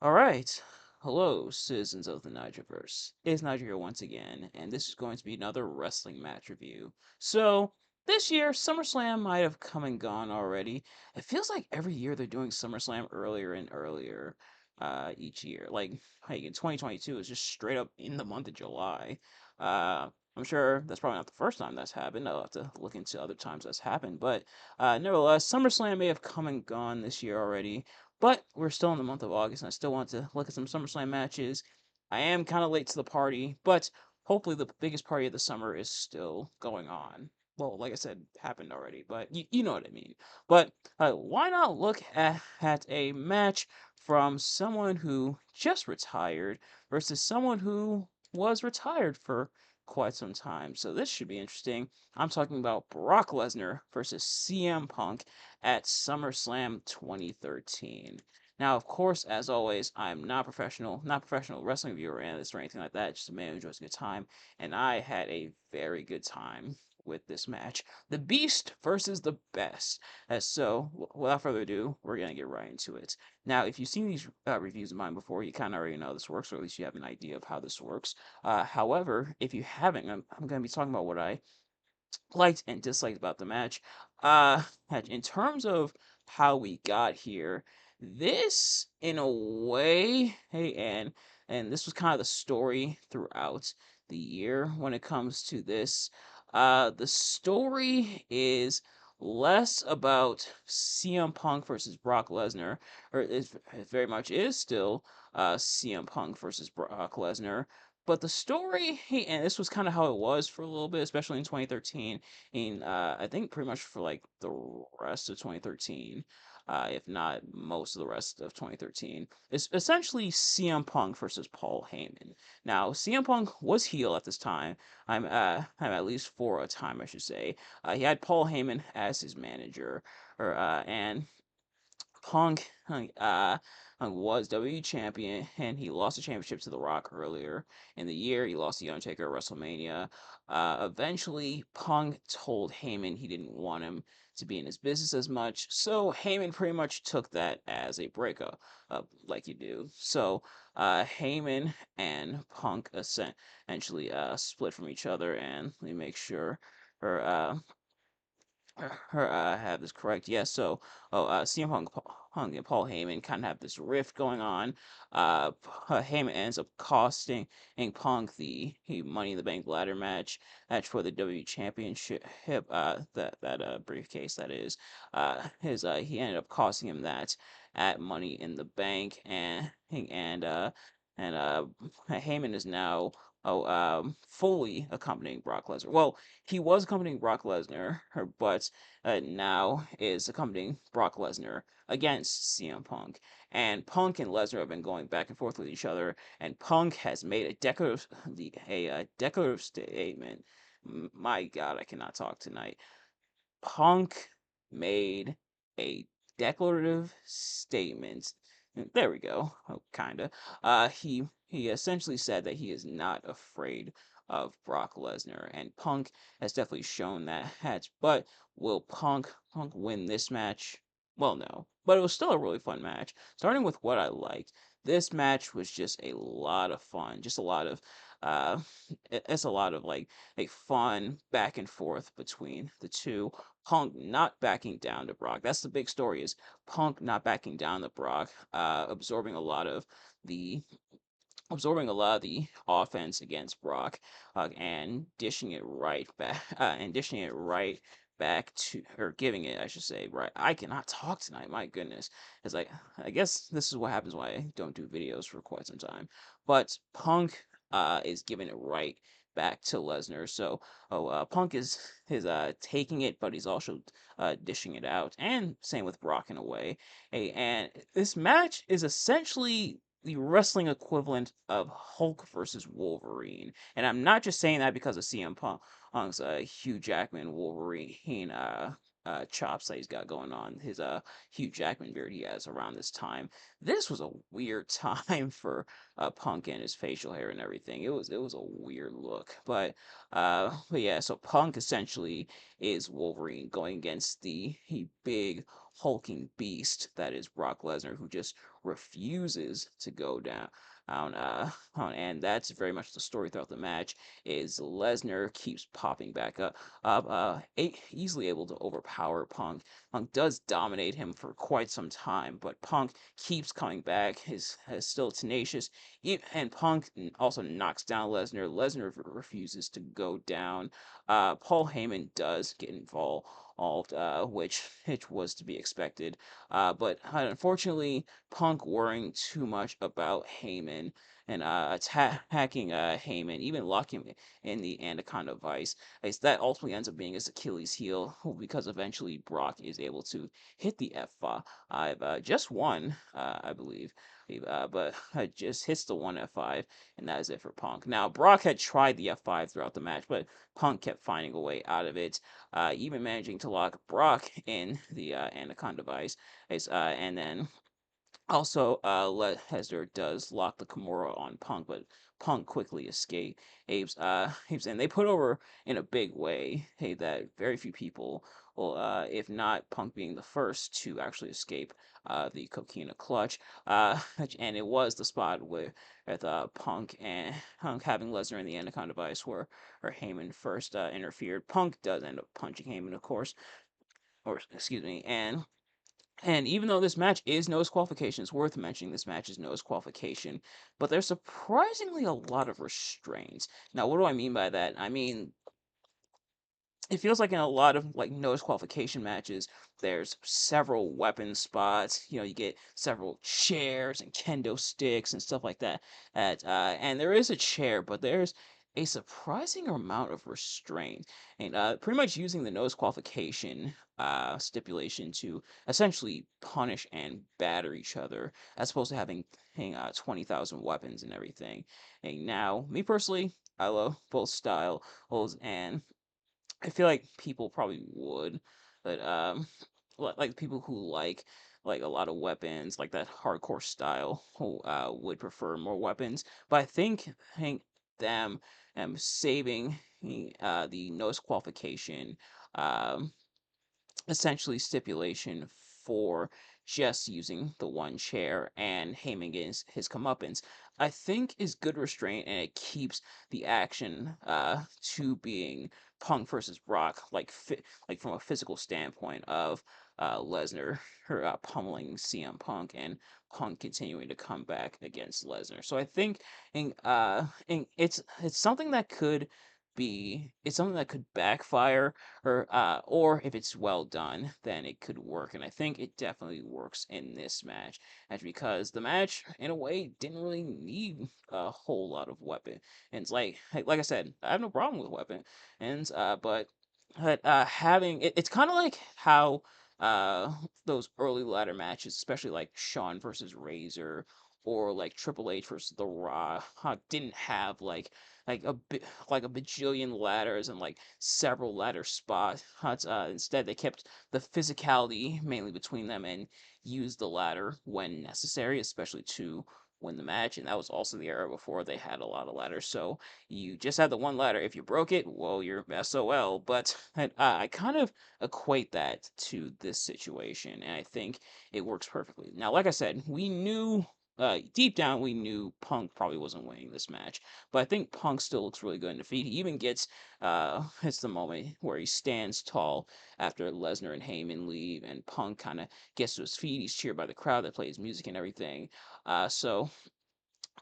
All right. Hello, citizens of the Nigelverse. It's Nigel here once again, and this is going to be another wrestling match review. So, this year, SummerSlam might have come and gone already. It feels like every year they're doing SummerSlam earlier and earlier each year. Like in 2022, it's just straight up in the month of July. I'm sure that's probably not the first time that's happened. I'll have to look into other times that's happened. But nevertheless, SummerSlam may have come and gone this year already. But we're still in the month of August, and I still want to look at some SummerSlam matches. I am kind of late to the party, but hopefully the biggest party of the summer is still going on. Well, like I said, happened already, but you know what I mean. But why not look at a match from someone who just retired versus someone who was retired for quite some time? So this should be interesting. I'm talking about Brock Lesnar versus CM Punk at SummerSlam 2013. Now, of course, as always, I'm not professional wrestling viewer, analyst, or anything like that. Just a man who enjoys a good time, and I had a very good time with this match. The Beast versus the Best. Without further ado, we're gonna get right into it. Now, if you've seen these reviews of mine before, you kind of already know this works, or at least you have an idea of how this works. However, if you haven't, I'm gonna be talking about what I liked and disliked about the match. In terms of how we got here, this in a way, hey, and this was kind of the story throughout the year when it comes to this. The story is less about CM Punk versus Brock Lesnar, or it very much is still CM Punk versus Brock Lesnar, but the story, hey, and this was kind of how it was for a little bit, especially in 2013. And I think pretty much for like the rest of 2013, if not most of the rest of 2013, is essentially CM Punk versus Paul Heyman. Now, CM Punk was heel at this time. I'm at least for a time, I should say. He had Paul Heyman as his manager, and Punk was WWE champion, and he lost the championship to The Rock earlier in the year. He lost to The Undertaker at WrestleMania. Eventually, Punk told Heyman he didn't want him to be in his business as much, so Heyman pretty much took that as a breakup, like you do. So Heyman and Punk essentially split from each other, and let me make sure. Or have this correct. Yes. So, CM Punk and Paul Heyman kind of have this rift going on. Heyman ends up costing Punk the Money in the Bank ladder match for the W Championship. That briefcase that is. His He ended up costing him that at Money in the Bank, and Heyman is now fully accompanying Brock Lesnar. Well, he was accompanying Brock Lesnar, but now is accompanying Brock Lesnar against CM Punk. And Punk and Lesnar have been going back and forth with each other, and Punk has made a declarative statement. My God, I cannot talk tonight. Punk made a declarative statement. There we go. Oh, kinda. He essentially said that he is not afraid of Brock Lesnar, and Punk has definitely shown that. But will Punk win this match? Well, no. But it was still a really fun match. Starting with what I liked, this match was just a lot of fun. Just a lot of uh, it's a lot of like fun back and forth between the two. Punk not backing down to Brock. That's the big story, is Punk not backing down to Brock, the absorbing a lot of the offense against Brock, and dishing it right back, to, or giving it, I should say, right. I cannot talk tonight. My goodness, it's like, I guess this is what happens why I don't do videos for quite some time. But Punk is giving it right back to Lesnar. So, Punk is taking it, but he's also dishing it out, and same with Brock in a way. And this match is essentially the wrestling equivalent of Hulk versus Wolverine. And I'm not just saying that because of CM Punk's Hugh Jackman Wolverine chops that he's got going on, his Hugh Jackman beard he has around this time. This was a weird time for Punk and his facial hair and everything. It was a weird look, but yeah. So Punk essentially is Wolverine going against the big hulking beast that is Brock Lesnar, who just refuses to go down. And that's very much the story throughout the match. Is Lesnar keeps popping back easily able to overpower Punk. Punk does dominate him for quite some time, but Punk keeps coming back. Is still tenacious, and Punk also knocks down Lesnar. Lesnar refuses to go down. Paul Heyman does get involved, which was to be expected. But unfortunately, Punk worrying too much about Heyman and attacking Heyman, even locking him in the Anaconda Vice. That ultimately ends up being his Achilles heel because eventually Brock is able to hit the F5. I've just won, I believe. But just hits the one F5, and that is it for Punk. Now, Brock had tried the F5 throughout the match, but Punk kept finding a way out of it, even managing to lock Brock in the Anaconda Vice. And then also, Lesnar does lock the Kimura on Punk, but Punk quickly escapes, and they put over in a big way. Hey, that very few people, well, if not Punk being the first to actually escape the Coquina Clutch, and it was the spot with Punk having Lesnar in the Anaconda Vice where Heyman first interfered. Punk does end up punching Heyman, of course, or excuse me, and even though this match is no disqualification, it's worth mentioning this match is no disqualification, but there's surprisingly a lot of restraints. Now, what do I mean by that? I mean, it feels like in a lot of like no disqualification matches, there's several weapon spots. You get several chairs and kendo sticks and stuff like that. And there is a chair, but there's a surprising amount of restraint, and pretty much using the no disqualification stipulation to essentially punish and batter each other, as opposed to having 20,000 weapons and everything. And now, me personally, I love both styles, and I feel like people probably would, but like people who like a lot of weapons, like that hardcore style, who would prefer more weapons. But I think them saving the no qualification um essentially stipulation for just using the one chair and Heyman getting his comeuppance, I think is good restraint, and it keeps the action to being Punk versus Brock, like from a physical standpoint of Lesnar pummeling CM Punk and Punk continuing to come back against Lesnar. So I think it's something that could it's something that could backfire, or if it's well done, then it could work. And I think it definitely works in this match, and because the match, in a way, didn't really need a whole lot of weapon. And it's like I said, I have no problem with weapon, and but having it's kind of like how uh those early ladder matches, especially like Shawn versus Razor or like Triple H versus The Raw, didn't have like a bit like a bajillion ladders and like several ladder spots. Instead, they kept the physicality mainly between them and used the ladder when necessary, especially to win the match. And that was also the era before they had a lot of ladders. So you just had the one ladder. If you broke it, well, you're SOL. But I kind of equate that to this situation, and I think it works perfectly. Now, like I said, we knew. Deep down, we knew Punk probably wasn't winning this match, but I think Punk still looks really good in defeat. He even gets it's the moment where he stands tall after Lesnar and Heyman leave, and Punk kind of gets to his feet. He's cheered by the crowd that plays music and everything. So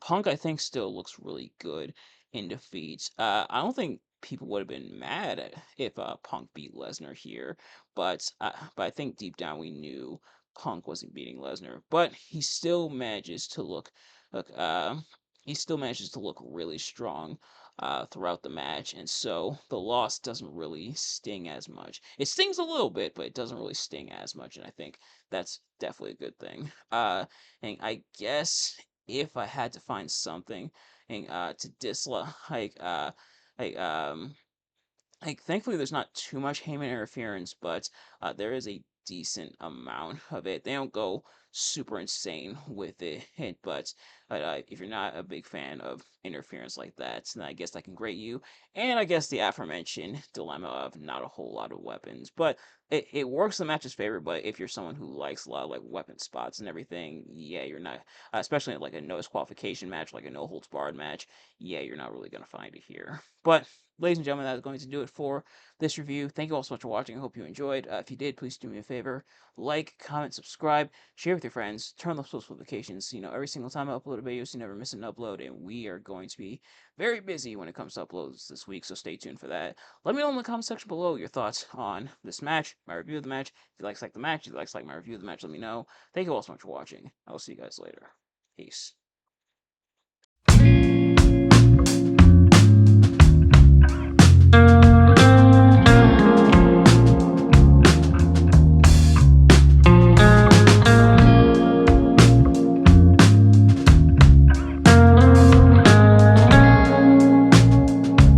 Punk, I think, still looks really good in defeats. I don't think people would have been mad if Punk beat Lesnar here, but I think deep down we knew Punk wasn't beating Lesnar. But look he still manages to look really strong throughout the match, and so the loss doesn't really sting as much. It stings a little bit, but it doesn't really sting as much, and I think that's definitely a good thing. And I guess if I had to find something and to dislike, like thankfully there's not too much Heyman interference, but there is a decent amount of it. They don't go super insane with it. But if you're not a big fan of interference like that, then I guess that can grate you. And I guess the aforementioned dilemma of not a whole lot of weapons. But it works in the match's favor, but if you're someone who likes a lot of like weapon spots and everything, yeah, you're not, especially in like a no disqualification match, like a no holds barred match, yeah, you're not really gonna find it here. But ladies and gentlemen, that's going to do it for this review. Thank you all so much for watching. I hope you enjoyed. If you did, please do me a favor, like, comment, subscribe, share with your friends, turn on those post notifications. Every single time I upload a video, so you never miss an upload. And we are going to be very busy when it comes to uploads this week, so stay tuned for that. Let me know in the comment section below your thoughts on this match, my review of the match. If you like the match, if you like my review of the match, let me know. Thank you all so much for watching. I will see you guys later. Peace.